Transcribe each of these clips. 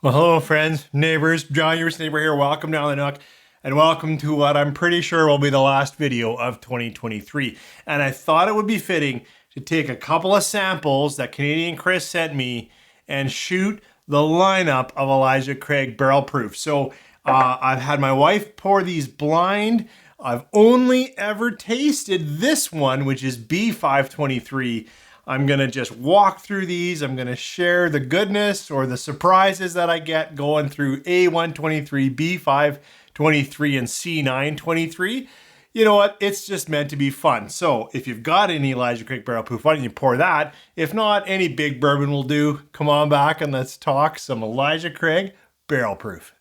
Well, hello, friends, neighbors. John, your neighbor here. Welcome down the Nook, and welcome to what I'm pretty sure will be the last video of 2023. And I thought it would be fitting to take a couple of samples that Canadian Chris sent me and shoot the lineup of Elijah Craigh Barrel Proof. So I've had my wife pour these blind. I've only ever tasted this one, which is B523. I'm going to just walk through these. I'm going to share the goodness or the surprises that I get going through A123, B523, and C923. You know what? It's just meant to be fun. So if you've got any Elijah Craigh Barrel Proof, why don't you pour that? If not, any big bourbon will do. Come on back and let's talk some Elijah Craigh Barrel Proof.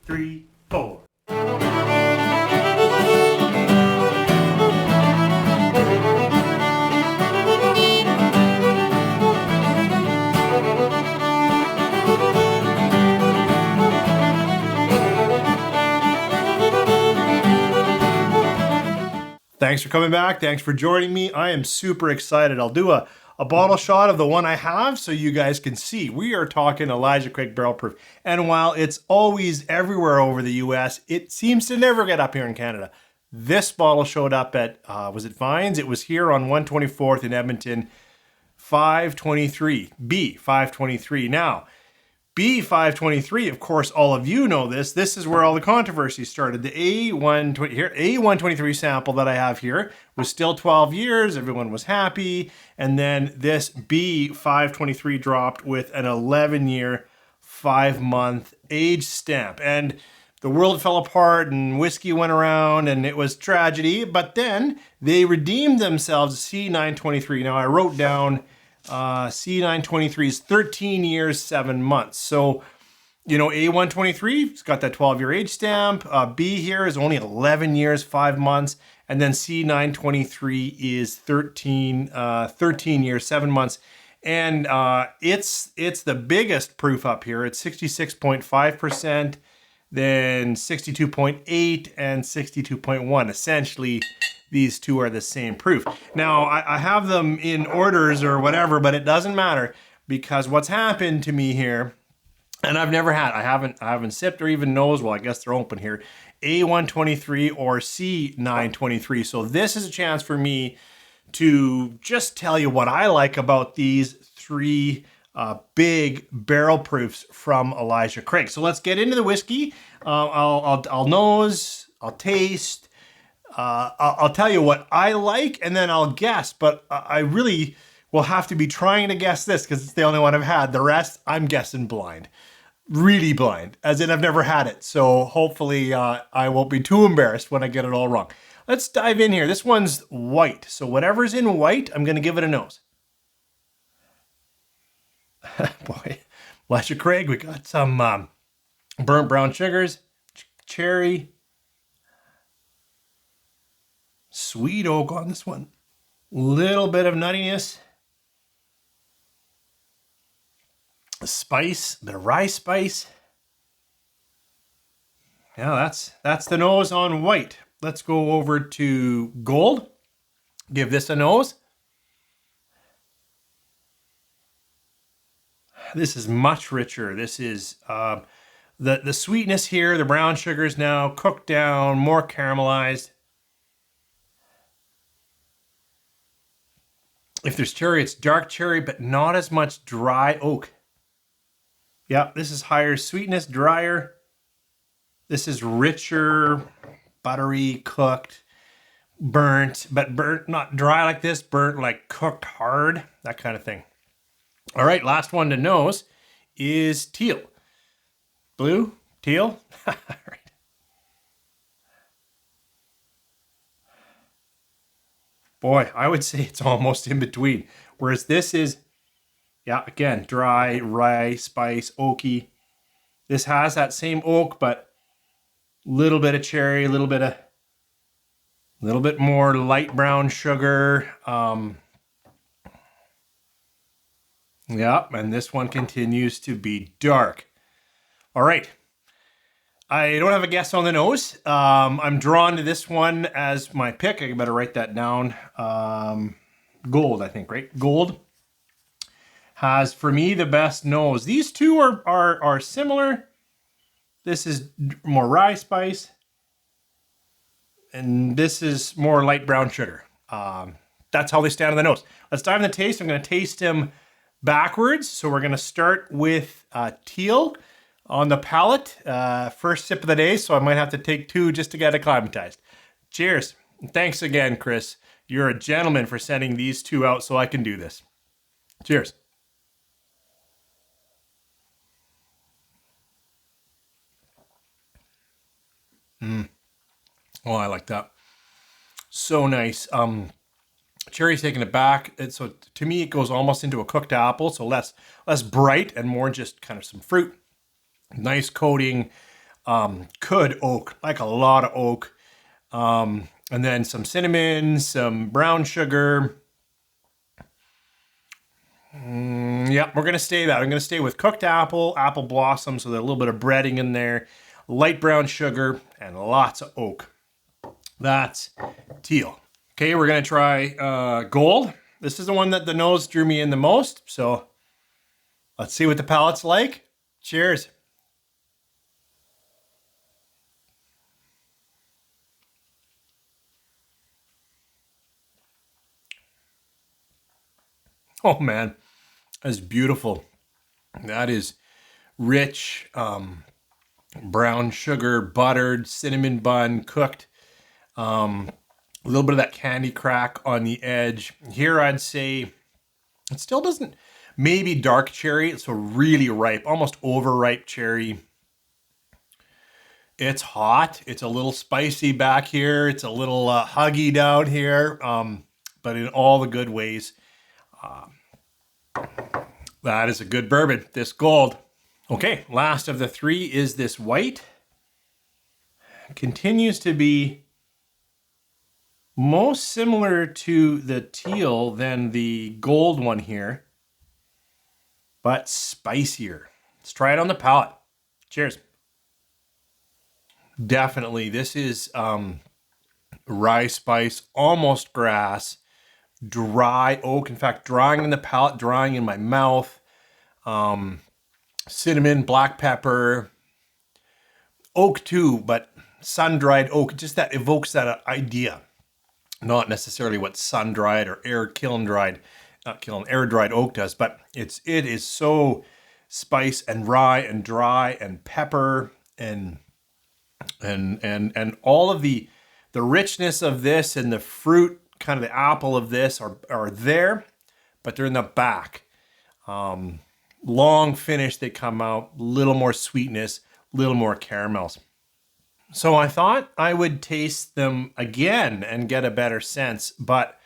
3, 4. Thanks for coming back. Thanks for joining me. I am super excited. I'll do a bottle shot of the one I have so you guys can see. We are talking Elijah Craigh Barrel Proof. And while it's always everywhere over the US, it seems to never get up here in Canada. This bottle showed up at, was it Vines? It was here on 124th in Edmonton, 523, B523. Now, B523, of course, all of you know this. This is where all the controversy started. The A123 sample that I have here was still 12 years. Everyone was happy. And then this B523 dropped with an 11-year, 5-month age stamp. And the world fell apart and whiskey went around and it was tragedy. But then they redeemed themselves, C923. Now, I wrote down C923 is 13 years, 7 months. So, you know, A123, it's got that 12-year age stamp. B here is only 11 years, 5 months. And then C923 is 13 years, 7 months. And it's the biggest proof up here. It's 66.5%, then 62.8 and 62.1. Essentially, these two are the same proof. Now, I have them in orders or whatever, but it doesn't matter because what's happened to me here, and I've never had, I haven't sipped or even knows, well, I guess they're open here, A123 or C923. So this is a chance for me to just tell you what I like about these three big barrel proofs from Elijah Craigh. So let's get into the whiskey. I'll nose, I'll taste, I'll tell you what I like, and then I'll guess, but I really will have to be trying to guess this because it's the only one I've had. The rest, I'm guessing blind. Really blind, as in I've never had it. So hopefully I won't be too embarrassed when I get it all wrong. Let's dive in here. This one's white. So whatever's in white, I'm going to give it a nose. Boy, Elijah Craigh, we got some burnt brown sugars, cherry, sweet oak on this one. Little bit of nuttiness. Spice, a bit of rye spice. Yeah, that's the nose on white. Let's go over to gold. Give this a nose. This is much richer. This is the sweetness here. The brown sugars now cooked down, more caramelized. If there's cherry, it's dark cherry, but not as much dry oak. Yeah, this is higher sweetness, drier. This is richer, buttery, cooked, burnt, but burnt, not dry like this, burnt like cooked hard, that kind of thing. All right, last one to nose is teal. Blue, teal. All right. Boy, I would say it's almost in between. Whereas this is, yeah, again, dry, rye, spice, oaky. This has that same oak, but a little bit of cherry, a little bit more light brown sugar. Yeah, and this one continues to be dark. All right. I don't have a guess on the nose. I'm drawn to this one as my pick. I better write that down. Gold, I think, right? Gold. has, for me, the best nose. These two are similar. This is more rye spice, and this is more light brown sugar. That's how they stand on the nose. Let's dive in the taste. I'm going to taste them backwards. So we're going to start with teal on the palate. First sip of the day, so I might have to take two just to get acclimatized. Cheers. Thanks again, Chris. You're a gentleman for sending these two out so I can do this. Cheers. Oh, I like that. So nice. Cherry's taking it back. So to me, it goes almost into a cooked apple. So less bright and more just kind of some fruit. Nice coating. Good oak, like a lot of oak. And then some cinnamon, some brown sugar. Yeah, we're going to stay that. I'm going to stay with cooked apple blossom. So there's a little bit of breading in there. Light brown sugar and lots of oak. That's teal. Okay, we're going to try gold. This is the one that the nose drew me in the most. So let's see what the palate's like. Cheers. Oh man, that's beautiful. That is rich, brown sugar, buttered, cinnamon bun, cooked. A little bit of that candy crack on the edge. Here I'd say it still doesn't, maybe dark cherry. It's a really ripe, almost overripe cherry. It's hot. It's a little spicy back here. It's a little huggy down here, but in all the good ways. That is a good bourbon, this gold. Okay, last of the three is this white. Continues to be most similar to the teal than the gold one here, but spicier. Let's try it on the palate. Cheers. Definitely, this is rye spice, almost grass, dry oak. In fact, drying in the palate, drying in my mouth. Cinnamon, black pepper, oak too, but sun-dried oak. Just that evokes that idea. Not necessarily what sun-dried or air-dried oak does, but it is so spice and rye and dry and pepper and all of the richness of this and the fruit, kind of the apple of this are there, but they're in the back. Long finish, they come out, little more sweetness, little more caramels. So I thought I would taste them again and get a better sense, but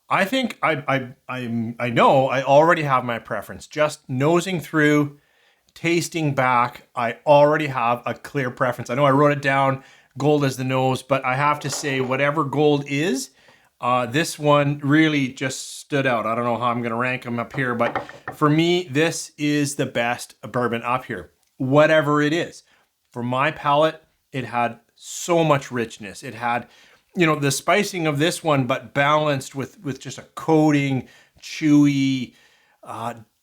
I think I know I already have my preference. Just nosing through, tasting back, I already have a clear preference. I know I wrote it down, gold as the nose, but I have to say whatever gold is, this one really just stood out. I don't know how I'm going to rank them up here, but for me, this is the best bourbon up here, whatever it is. For my palate, it had so much richness. It had, the spicing of this one, but balanced with just a coating, chewy,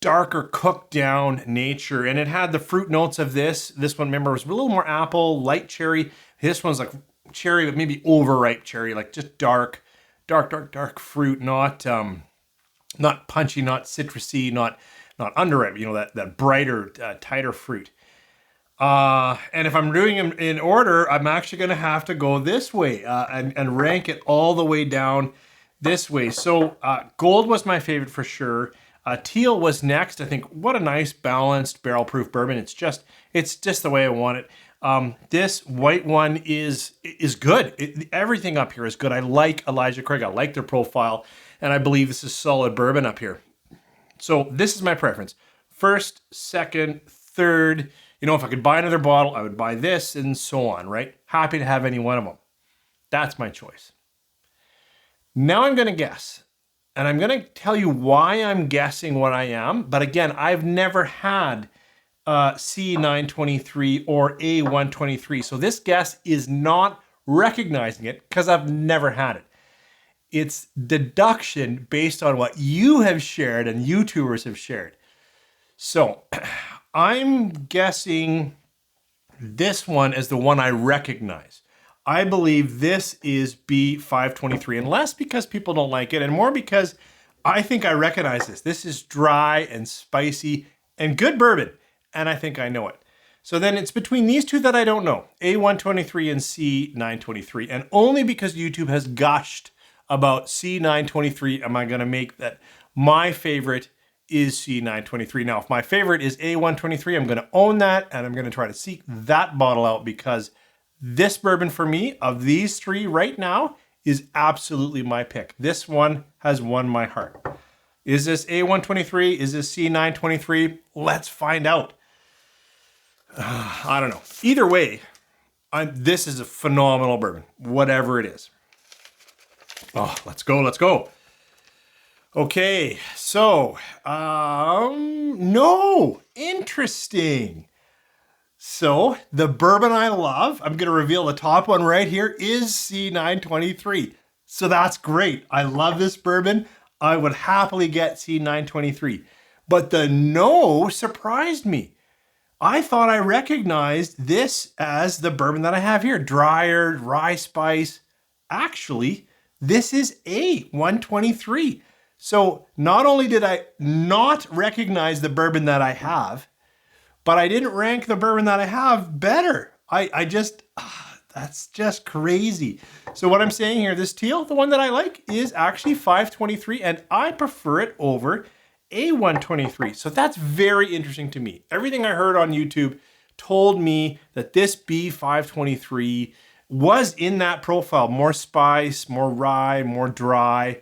darker cooked down nature. And it had the fruit notes of this. This one, remember, was a little more apple, light cherry. This one's like cherry, but maybe overripe cherry, like just dark fruit, not punchy, not citrusy, not underripe, that brighter, tighter fruit. And if I'm doing them in order, I'm actually going to have to go this way and rank it all the way down this way. So gold was my favorite for sure. Teal was next. I think what a nice balanced barrel proof bourbon. It's just the way I want it. This white one is good. Everything up here is good. I like Elijah Craigh. I like their profile, and I believe this is solid bourbon up here. So this is my preference. First, second, third. If I could buy another bottle, I would buy this and so on, right? Happy to have any one of them. That's my choice. Now I'm going to guess. And I'm going to tell you why I'm guessing what I am. But again, I've never had C923 or A123. So this guess is not recognizing it because I've never had it. It's deduction based on what you have shared and YouTubers have shared. So I'm guessing this one is the one I recognize. I believe this is B523, and less because people don't like it, and more because I think I recognize this. This is dry and spicy and good bourbon, and I think I know it. So then it's between these two that I don't know, A123 and C923, and only because YouTube has gushed about C923 am I going to make that my favorite is C923. Now, if my favorite is A123, I'm going to own that, and I'm going to try to seek that bottle out because this bourbon for me, of these three right now, is absolutely my pick. This one has won my heart. Is this A123? Is this C923? Let's find out. I don't know. Either way, this is a phenomenal bourbon, whatever it is. Oh, let's go, let's go. Okay, so, no, interesting. So the bourbon I love, I'm going to reveal the top one right here, is C923. So that's great. I love this bourbon. I would happily get C923. But the no surprised me. I thought I recognized this as the bourbon that I have here. Drier, rye spice. Actually, this is A123. So not only did I not recognize the bourbon that I have, but I didn't rank the bourbon that I have better. That's just crazy. So what I'm saying here, this teal, the one that I like, is actually 523, and I prefer it over A123. So that's very interesting to me. Everything I heard on YouTube told me that this B523 was in that profile. More spice, more rye, more dry.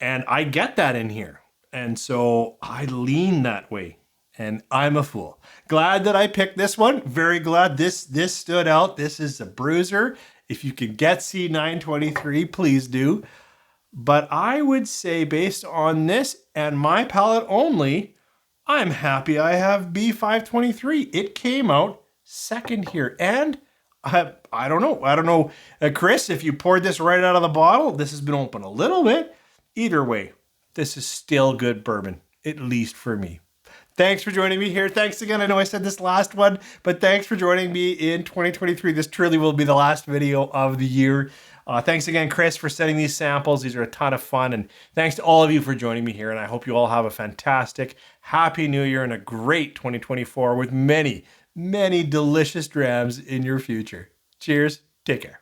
And I get that in here. And so I lean that way. And I'm a fool. Glad that I picked this one. Very glad this stood out. This is a bruiser. If you can get C923, please do. But I would say based on this and my palate only, I'm happy I have B523. It came out second here. And I don't know, Chris, if you poured this right out of the bottle, this has been open a little bit. Either way, this is still good bourbon, at least for me. Thanks for joining me here. Thanks again. I know I said this last one, but thanks for joining me in 2023. This truly will be the last video of the year. Thanks again, Chris, for sending these samples. These are a ton of fun. And thanks to all of you for joining me here. And I hope you all have a fantastic, happy new year and a great 2024 with many, many delicious drams in your future. Cheers. Take care.